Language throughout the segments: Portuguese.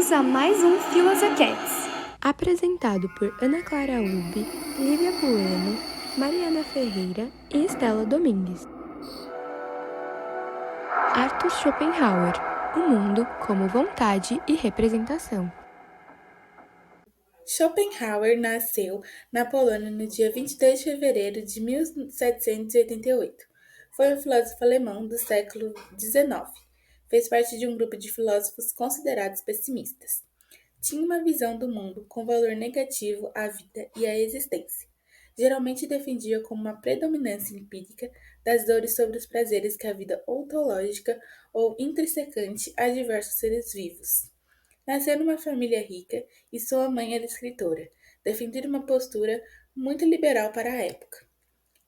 bem-vindos a mais um Filosocats. Apresentado por Ana Clara Ubi, Lívia Bueno, Mariana Ferreira e Estela Domingues. Arthur Schopenhauer, o mundo como vontade e representação. Schopenhauer nasceu na Polônia no dia 22 de fevereiro de 1788. Foi um filósofo alemão do século XIX. Fez parte de um grupo de filósofos considerados pessimistas. Tinha uma visão do mundo com valor negativo à vida e à existência. Geralmente defendia como uma predominância empírica das dores sobre os prazeres que a vida ontológica ou intrinsecante a diversos seres vivos. Nasceu numa família rica e sua mãe era escritora, defendendo uma postura muito liberal para a época.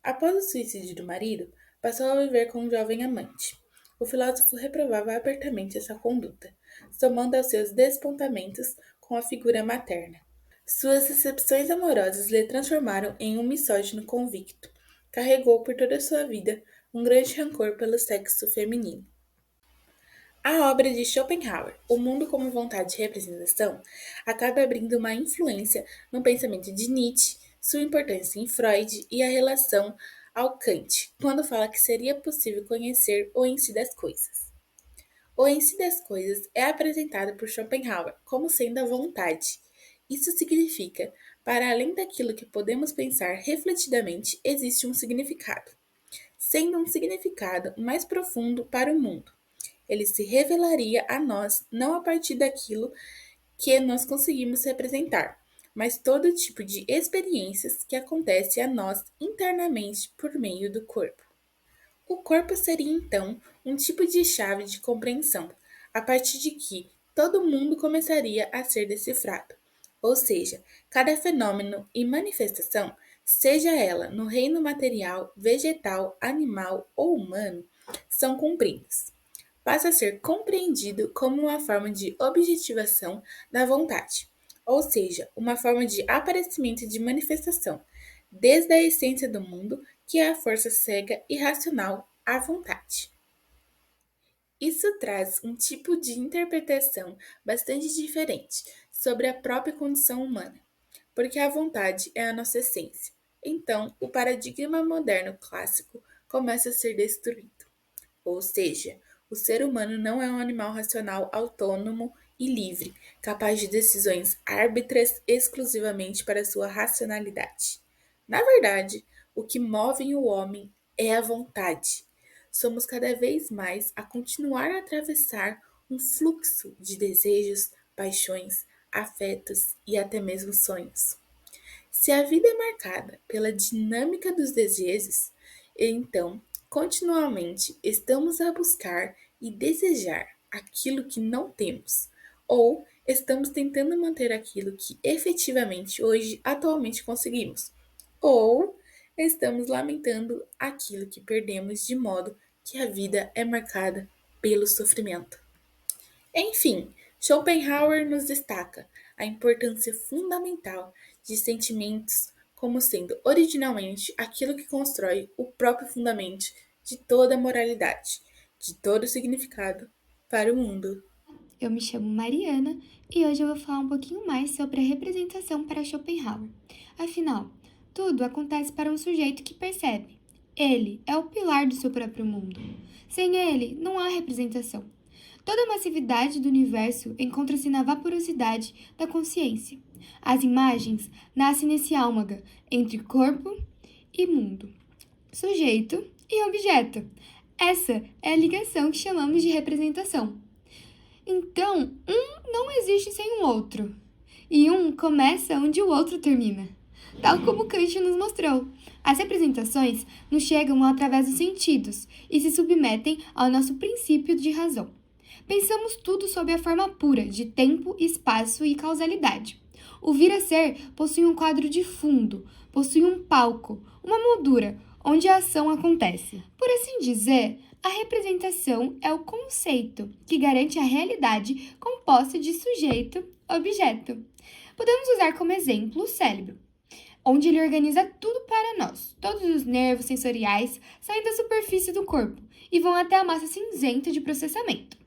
Após o suicídio do marido, passou a viver com um jovem amante. O filósofo reprovava abertamente essa conduta, somando aos seus despontamentos com a figura materna. Suas decepções amorosas lhe transformaram em um misógino convicto. Carregou por toda a sua vida um grande rancor pelo sexo feminino. A obra de Schopenhauer, O Mundo como Vontade e Representação, acaba abrindo uma influência no pensamento de Nietzsche, sua importância em Freud e a relação ao Kant, quando fala que seria possível conhecer o em si das coisas. O em si das coisas é apresentado por Schopenhauer como sendo a vontade. Isso significa, para além daquilo que podemos pensar refletidamente, existe um significado, sendo um significado mais profundo para o mundo. Ele se revelaria a nós não a partir daquilo que nós conseguimos representar, mas todo tipo de experiências que acontecem a nós internamente por meio do corpo. O corpo seria então um tipo de chave de compreensão, a partir de que todo mundo começaria a ser decifrado, ou seja, cada fenômeno e manifestação, seja ela no reino material, vegetal, animal ou humano, são cumpridas. Passa a ser compreendido como uma forma de objetivação da vontade, ou seja, uma forma de aparecimento de manifestação, desde a essência do mundo, que é a força cega e racional à vontade. Isso traz um tipo de interpretação bastante diferente sobre a própria condição humana, porque a vontade é a nossa essência. Então, o paradigma moderno clássico começa a ser destruído. Ou seja, o ser humano não é um animal racional autônomo e livre, capaz de decisões árbitras exclusivamente para sua racionalidade. Na verdade, o que move o homem é a vontade. Somos cada vez mais a continuar a atravessar um fluxo de desejos, paixões, afetos e até mesmo sonhos. Se a vida é marcada pela dinâmica dos desejos, então continuamente estamos a buscar e desejar aquilo que não temos, ou estamos tentando manter aquilo que efetivamente hoje atualmente conseguimos, ou estamos lamentando aquilo que perdemos de modo que a vida é marcada pelo sofrimento. Enfim, Schopenhauer nos destaca a importância fundamental de sentimentos como sendo originalmente aquilo que constrói o próprio fundamento de toda a moralidade, de todo o significado para o mundo. Eu me chamo Mariana e hoje eu vou falar um pouquinho mais sobre a representação para Schopenhauer. Afinal, tudo acontece para um sujeito que percebe. Ele é o pilar do seu próprio mundo. Sem ele, não há representação. Toda a massividade do universo encontra-se na vaporosidade da consciência. As imagens nascem nesse âmaga entre corpo e mundo, sujeito e objeto. Essa é a ligação que chamamos de representação. Então, um não existe sem o outro, e um começa onde o outro termina. Tal como Kant nos mostrou, as representações nos chegam através dos sentidos e se submetem ao nosso princípio de razão. Pensamos tudo sob a forma pura de tempo, espaço e causalidade. O vir a ser possui um quadro de fundo, possui um palco, uma moldura, onde a ação acontece. Por assim dizer, a representação é o conceito que garante a realidade composta de sujeito-objeto. Podemos usar como exemplo o cérebro, onde ele organiza tudo para nós. Todos os nervos sensoriais saem da superfície do corpo e vão até a massa cinzenta de processamento.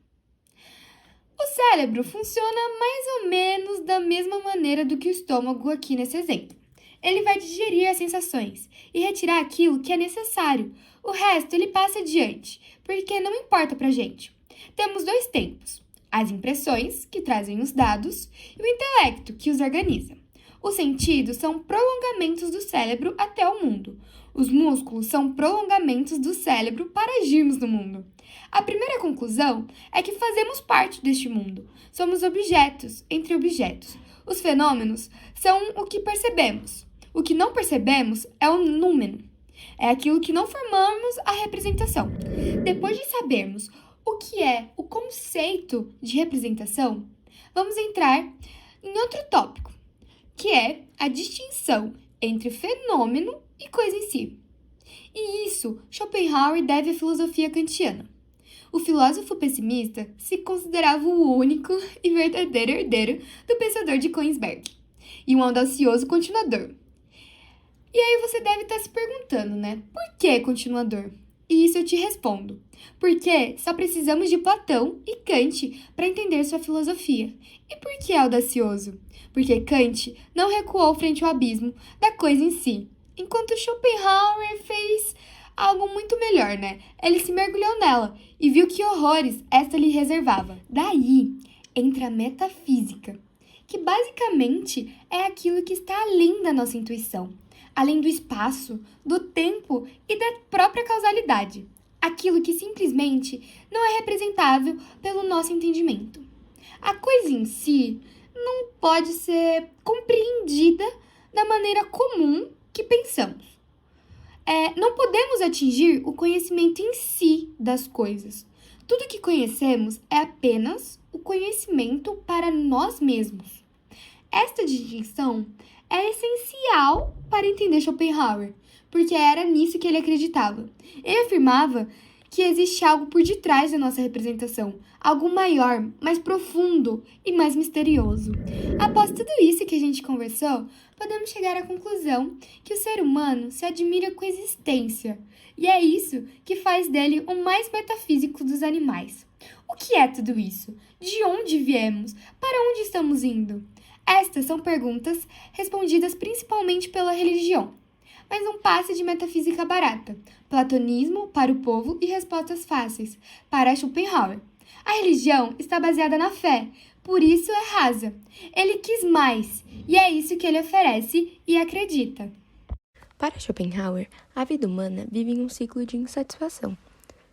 O cérebro funciona mais ou menos da mesma maneira do que o estômago aqui nesse exemplo. Ele vai digerir as sensações e retirar aquilo que é necessário. O resto ele passa adiante, porque não importa pra gente. Temos dois tempos: as impressões, que trazem os dados, e o intelecto, que os organiza. Os sentidos são prolongamentos do cérebro até o mundo. Os músculos são prolongamentos do cérebro para agirmos no mundo. A primeira conclusão é que fazemos parte deste mundo. Somos objetos entre objetos. Os fenômenos são o que percebemos. O que não percebemos é o númeno. É aquilo que não formamos a representação. Depois de sabermos o que é o conceito de representação, vamos entrar em outro tópico, que é a distinção entre fenômeno e coisa em si. E isso Schopenhauer deve à filosofia kantiana. O filósofo pessimista se considerava o único e verdadeiro herdeiro do pensador de Königsberg e um audacioso continuador. E aí você deve estar se perguntando, né? Por que continuador? E isso eu te respondo. Porque só precisamos de Platão e Kant para entender sua filosofia. E por que audacioso? Porque Kant não recuou frente ao abismo da coisa em si, enquanto Schopenhauer fez algo muito melhor, né? Ele se mergulhou nela e viu que horrores esta lhe reservava. Daí entra a metafísica, que basicamente é aquilo que está além da nossa intuição, além do espaço, do tempo e da própria causalidade. Aquilo que simplesmente não é representável pelo nosso entendimento. A coisa em si não pode ser compreendida da maneira comum que pensamos. Não podemos atingir o conhecimento em si das coisas. Tudo que conhecemos é apenas o conhecimento para nós mesmos. Esta distinção é essencial para entender Schopenhauer, porque era nisso que ele acreditava. Ele afirmava que existe algo por detrás da nossa representação, algo maior, mais profundo e mais misterioso. Após tudo isso que a gente conversou, podemos chegar à conclusão que o ser humano se admira com a existência, e é isso que faz dele o mais metafísico dos animais. O que é tudo isso? De onde viemos? Para onde estamos indo? Estas são perguntas respondidas principalmente pela religião, mas não passa de metafísica barata, platonismo para o povo e respostas fáceis para Schopenhauer. A religião está baseada na fé, por isso é rasa. Ele quis mais, e é isso que ele oferece e acredita. Para Schopenhauer, a vida humana vive em um ciclo de insatisfação,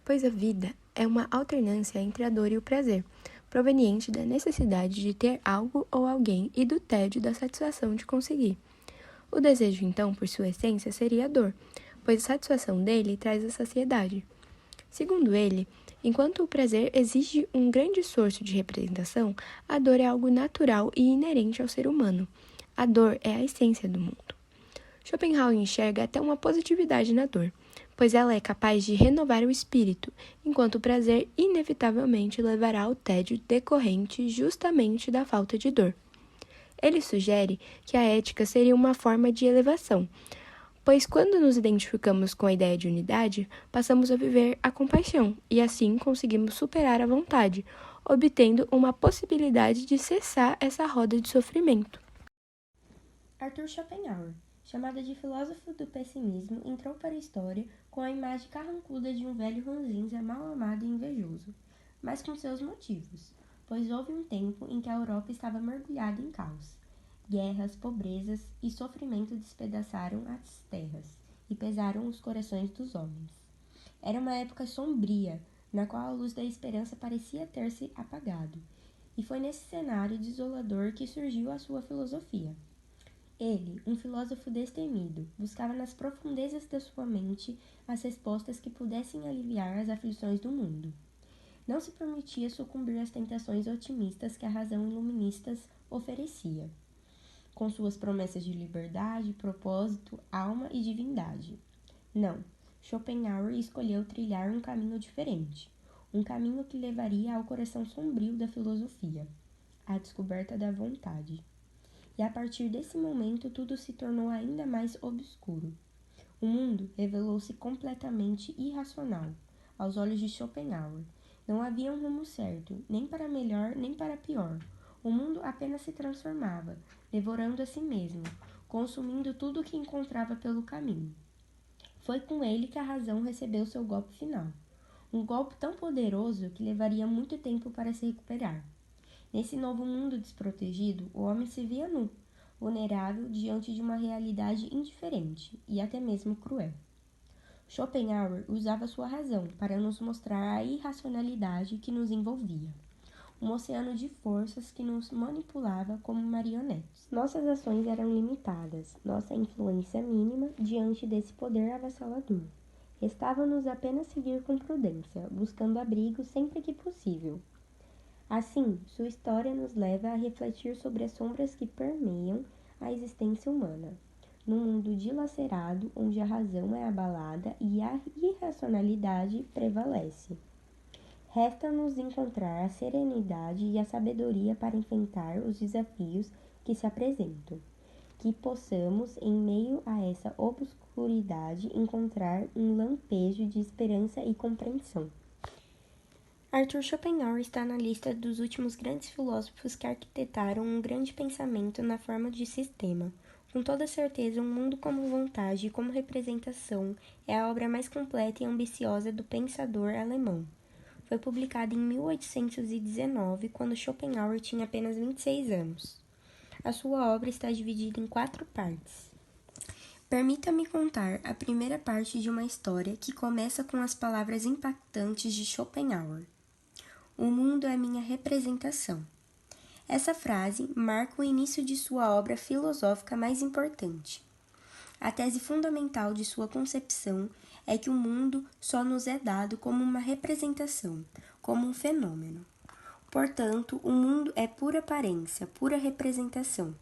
pois a vida é uma alternância entre a dor e o prazer, proveniente da necessidade de ter algo ou alguém e do tédio da satisfação de conseguir. O desejo, então, por sua essência, seria a dor, pois a satisfação dele traz a saciedade. Segundo ele, enquanto o prazer exige um grande esforço de representação, a dor é algo natural e inerente ao ser humano. A dor é a essência do mundo. Schopenhauer enxerga até uma positividade na dor, pois ela é capaz de renovar o espírito, enquanto o prazer inevitavelmente levará ao tédio decorrente justamente da falta de dor. Ele sugere que a ética seria uma forma de elevação, pois quando nos identificamos com a ideia de unidade, passamos a viver a compaixão e assim conseguimos superar a vontade, obtendo uma possibilidade de cessar essa roda de sofrimento. Arthur Schopenhauer, chamado de filósofo do pessimismo, entrou para a história com a imagem carrancuda de um velho ranzinza mal amado e invejoso, mas com seus motivos, pois houve um tempo em que a Europa estava mergulhada em caos. Guerras, pobrezas e sofrimento despedaçaram as terras e pesaram os corações dos homens. Era uma época sombria, na qual a luz da esperança parecia ter se apagado, e foi nesse cenário desolador que surgiu a sua filosofia. Ele, um filósofo destemido, buscava nas profundezas da sua mente as respostas que pudessem aliviar as aflições do mundo. Não se permitia sucumbir às tentações otimistas que a razão iluminista oferecia, com suas promessas de liberdade, propósito, alma e divindade. Não, Schopenhauer escolheu trilhar um caminho diferente, um caminho que levaria ao coração sombrio da filosofia, a descoberta da vontade. E a partir desse momento tudo se tornou ainda mais obscuro. O mundo revelou-se completamente irracional, aos olhos de Schopenhauer, Não havia um rumo certo, nem para melhor, nem para pior. O mundo apenas se transformava, devorando a si mesmo, consumindo tudo o que encontrava pelo caminho. Foi com ele que a razão recebeu seu golpe final. Um golpe tão poderoso que levaria muito tempo para se recuperar. Nesse novo mundo desprotegido, o homem se via nu, vulnerável diante de uma realidade indiferente e até mesmo cruel. Schopenhauer usava sua razão para nos mostrar a irracionalidade que nos envolvia, um oceano de forças que nos manipulava como marionetes. Nossas ações eram limitadas, nossa influência mínima diante desse poder avassalador. Restava-nos apenas seguir com prudência, buscando abrigo sempre que possível. Assim, sua história nos leva a refletir sobre as sombras que permeiam a existência humana, num mundo dilacerado onde a razão é abalada e a irracionalidade prevalece. Resta-nos encontrar a serenidade e a sabedoria para enfrentar os desafios que se apresentam. Que possamos, em meio a essa obscuridade, encontrar um lampejo de esperança e compreensão. Arthur Schopenhauer está na lista dos últimos grandes filósofos que arquitetaram um grande pensamento na forma de sistema. Com toda certeza, Um Mundo como Vontade e como Representação é a obra mais completa e ambiciosa do pensador alemão. Foi publicada em 1819, quando Schopenhauer tinha apenas 26 anos. A sua obra está dividida em 4 partes. Permita-me contar a primeira parte de uma história que começa com as palavras impactantes de Schopenhauer. O mundo é minha representação. Essa frase marca o início de sua obra filosófica mais importante. A tese fundamental de sua concepção é que o mundo só nos é dado como uma representação, como um fenômeno. Portanto, o mundo é pura aparência, pura representação.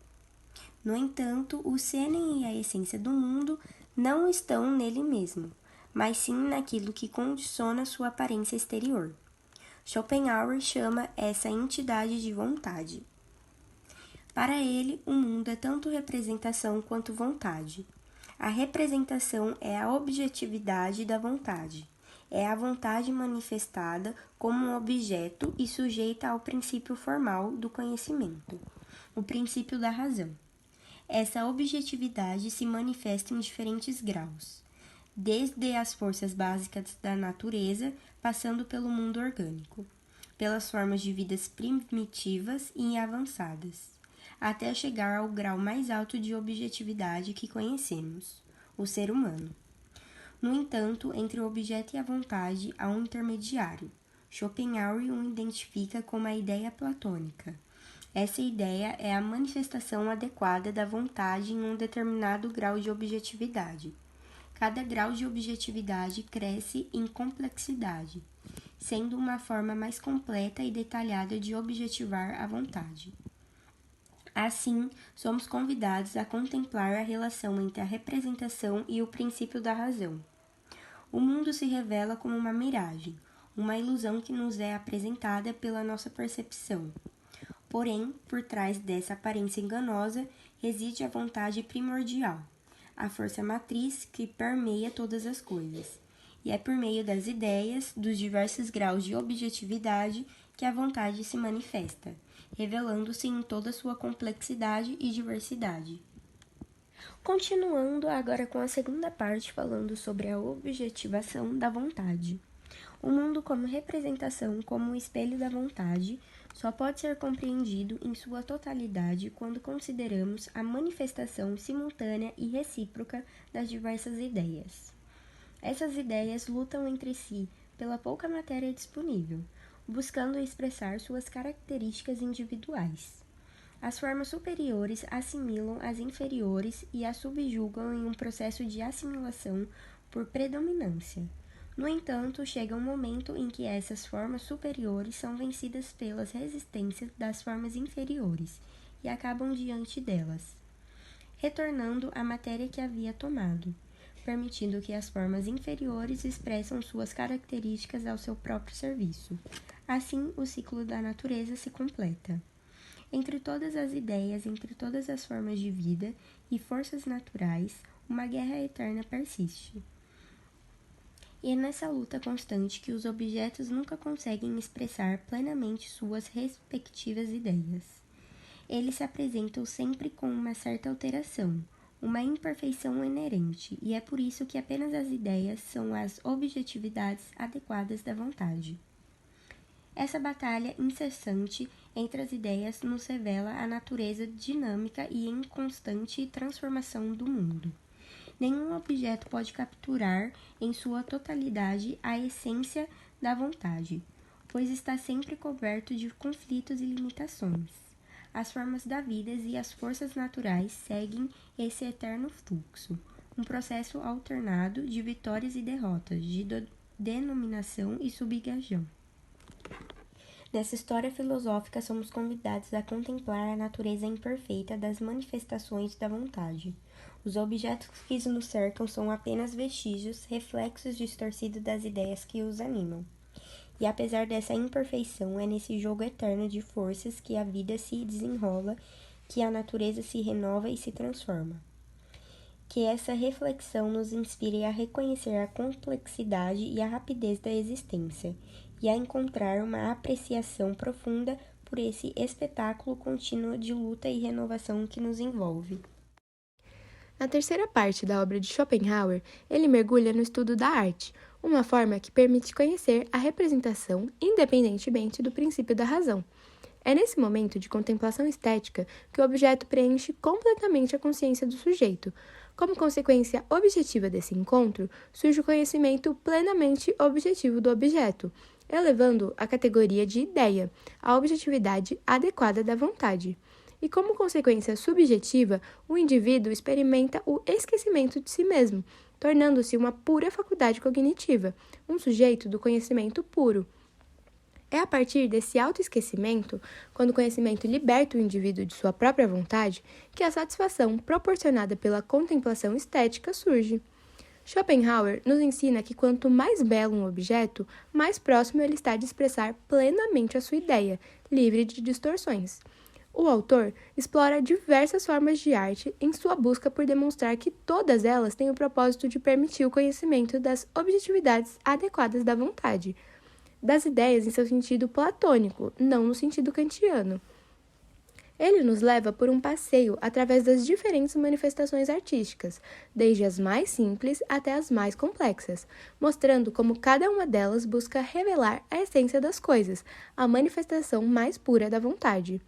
No entanto, o cerne e a essência do mundo não estão nele mesmo, mas sim naquilo que condiciona sua aparência exterior. Schopenhauer chama essa entidade de vontade. Para ele, o mundo é tanto representação quanto vontade. A representação é a objetividade da vontade. É a vontade manifestada como um objeto e sujeita ao princípio formal do conhecimento, o princípio da razão. Essa objetividade se manifesta em diferentes graus, desde as forças básicas da natureza, passando pelo mundo orgânico, pelas formas de vidas primitivas e avançadas, até chegar ao grau mais alto de objetividade que conhecemos, o ser humano. No entanto, entre o objeto e a vontade há um intermediário. Schopenhauer o identifica como a ideia platônica. Essa ideia é a manifestação adequada da vontade em um determinado grau de objetividade. Cada grau de objetividade cresce em complexidade, sendo uma forma mais completa e detalhada de objetivar a vontade. Assim, somos convidados a contemplar a relação entre a representação e o princípio da razão. O mundo se revela como uma miragem, uma ilusão que nos é apresentada pela nossa percepção. Porém, por trás dessa aparência enganosa, reside a vontade primordial, a força matriz que permeia todas as coisas. E é por meio das ideias, dos diversos graus de objetividade, que a vontade se manifesta, revelando-se em toda sua complexidade e diversidade. Continuando agora com a segunda parte, falando sobre a objetivação da vontade. O mundo como representação, como o espelho da vontade, só pode ser compreendido em sua totalidade quando consideramos a manifestação simultânea e recíproca das diversas ideias. Essas ideias lutam entre si pela pouca matéria disponível, buscando expressar suas características individuais. As formas superiores assimilam as inferiores e as subjugam em um processo de assimilação por predominância. No entanto, chega um momento em que essas formas superiores são vencidas pelas resistências das formas inferiores e acabam diante delas, retornando à matéria que havia tomado, permitindo que as formas inferiores expressam suas características ao seu próprio serviço. Assim, o ciclo da natureza se completa. Entre todas as ideias, entre todas as formas de vida e forças naturais, uma guerra eterna persiste. E é nessa luta constante que os objetos nunca conseguem expressar plenamente suas respectivas ideias. Eles se apresentam sempre com uma certa alteração, uma imperfeição inerente, e é por isso que apenas as ideias são as objetividades adequadas da vontade. Essa batalha incessante entre as ideias nos revela a natureza dinâmica e em constante transformação do mundo. Nenhum objeto pode capturar em sua totalidade a essência da vontade, pois está sempre coberto de conflitos e limitações. As formas da vida e as forças naturais seguem esse eterno fluxo, um processo alternado de vitórias e derrotas, de denominação e subjugação. Nessa história filosófica, somos convidados a contemplar a natureza imperfeita das manifestações da vontade. Os objetos que nos cercam são apenas vestígios, reflexos distorcidos das ideias que os animam. E apesar dessa imperfeição, é nesse jogo eterno de forças que a vida se desenrola, que a natureza se renova e se transforma. Que essa reflexão nos inspire a reconhecer a complexidade e a rapidez da existência, e a encontrar uma apreciação profunda por esse espetáculo contínuo de luta e renovação que nos envolve. Na terceira parte da obra de Schopenhauer, ele mergulha no estudo da arte, uma forma que permite conhecer a representação independentemente do princípio da razão. É nesse momento de contemplação estética que o objeto preenche completamente a consciência do sujeito. Como consequência objetiva desse encontro, surge o conhecimento plenamente objetivo do objeto, elevando a categoria de ideia, a objetividade adequada da vontade. E como consequência subjetiva, o indivíduo experimenta o esquecimento de si mesmo, tornando-se uma pura faculdade cognitiva, um sujeito do conhecimento puro. É a partir desse autoesquecimento, quando o conhecimento liberta o indivíduo de sua própria vontade, que a satisfação proporcionada pela contemplação estética surge. Schopenhauer nos ensina que quanto mais belo um objeto, mais próximo ele está de expressar plenamente a sua ideia, livre de distorções. O autor explora diversas formas de arte em sua busca por demonstrar que todas elas têm o propósito de permitir o conhecimento das objetividades adequadas da vontade, das ideias em seu sentido platônico, não no sentido kantiano. Ele nos leva por um passeio através das diferentes manifestações artísticas, desde as mais simples até as mais complexas, mostrando como cada uma delas busca revelar a essência das coisas, a manifestação mais pura da vontade.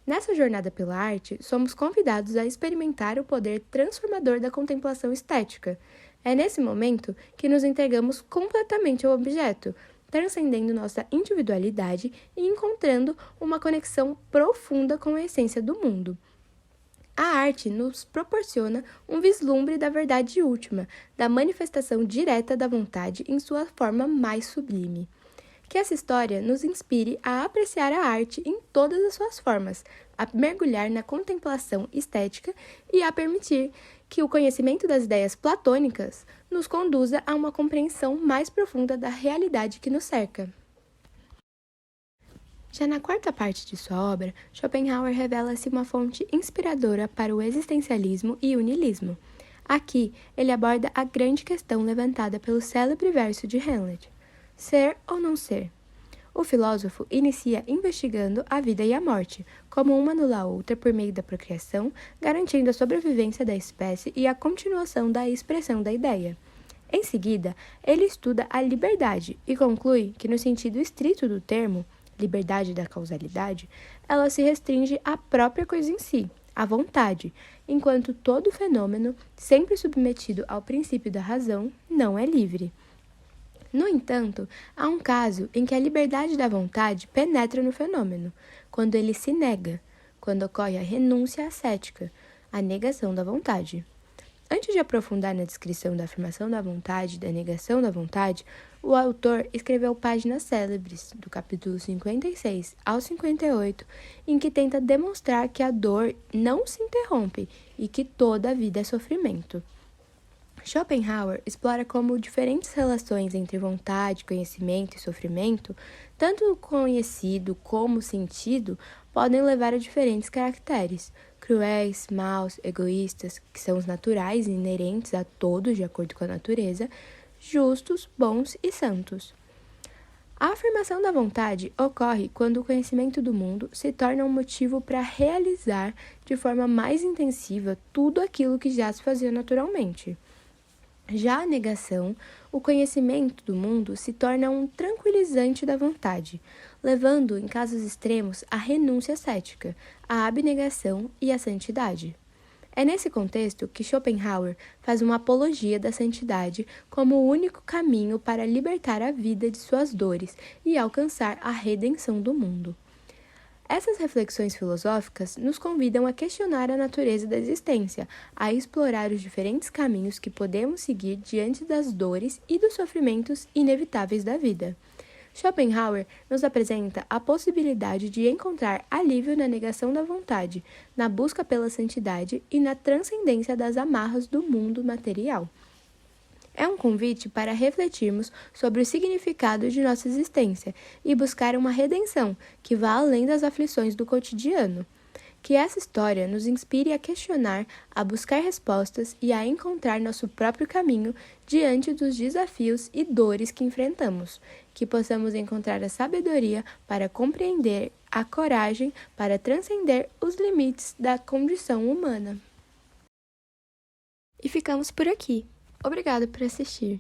Nessa jornada pela arte, somos convidados a experimentar o poder transformador da contemplação estética. É nesse momento que nos entregamos completamente ao objeto, transcendendo nossa individualidade e encontrando uma conexão profunda com a essência do mundo. A arte nos proporciona um vislumbre da verdade última, da manifestação direta da vontade em sua forma mais sublime. Que essa história nos inspire a apreciar a arte em todas as suas formas, a mergulhar na contemplação estética e a permitir que o conhecimento das ideias platônicas nos conduza a uma compreensão mais profunda da realidade que nos cerca. Já na quarta parte de sua obra, Schopenhauer revela-se uma fonte inspiradora para o existencialismo e o niilismo. Aqui, ele aborda a grande questão levantada pelo célebre verso de Hamlet: ser ou não ser? O filósofo inicia investigando a vida e a morte, como uma anula a outra por meio da procriação, garantindo a sobrevivência da espécie e a continuação da expressão da ideia. Em seguida, ele estuda a liberdade e conclui que, no sentido estrito do termo, liberdade da causalidade, ela se restringe à própria coisa em si, à vontade, enquanto todo fenômeno, sempre submetido ao princípio da razão, não é livre. No entanto, há um caso em que a liberdade da vontade penetra no fenômeno, quando ele se nega, quando ocorre a renúncia ascética, a negação da vontade. Antes de aprofundar na descrição da afirmação da vontade e da negação da vontade, o autor escreveu páginas célebres, do capítulo 56 ao 58, em que tenta demonstrar que a dor não se interrompe e que toda a vida é sofrimento. Schopenhauer explora como diferentes relações entre vontade, conhecimento e sofrimento, tanto o conhecido como o sentido, podem levar a diferentes caracteres, cruéis, maus, egoístas, que são os naturais e inerentes a todos de acordo com a natureza, justos, bons e santos. A afirmação da vontade ocorre quando o conhecimento do mundo se torna um motivo para realizar de forma mais intensiva tudo aquilo que já se fazia naturalmente. Já a negação, o conhecimento do mundo se torna um tranquilizante da vontade, levando, em casos extremos, à renúncia cética, à abnegação e à santidade. É nesse contexto que Schopenhauer faz uma apologia da santidade como o único caminho para libertar a vida de suas dores e alcançar a redenção do mundo. Essas reflexões filosóficas nos convidam a questionar a natureza da existência, a explorar os diferentes caminhos que podemos seguir diante das dores e dos sofrimentos inevitáveis da vida. Schopenhauer nos apresenta a possibilidade de encontrar alívio na negação da vontade, na busca pela santidade e na transcendência das amarras do mundo material. É um convite para refletirmos sobre o significado de nossa existência e buscar uma redenção que vá além das aflições do cotidiano. Que essa história nos inspire a questionar, a buscar respostas e a encontrar nosso próprio caminho diante dos desafios e dores que enfrentamos. Que possamos encontrar a sabedoria para compreender, a coragem para transcender os limites da condição humana. E ficamos por aqui. Obrigada por assistir.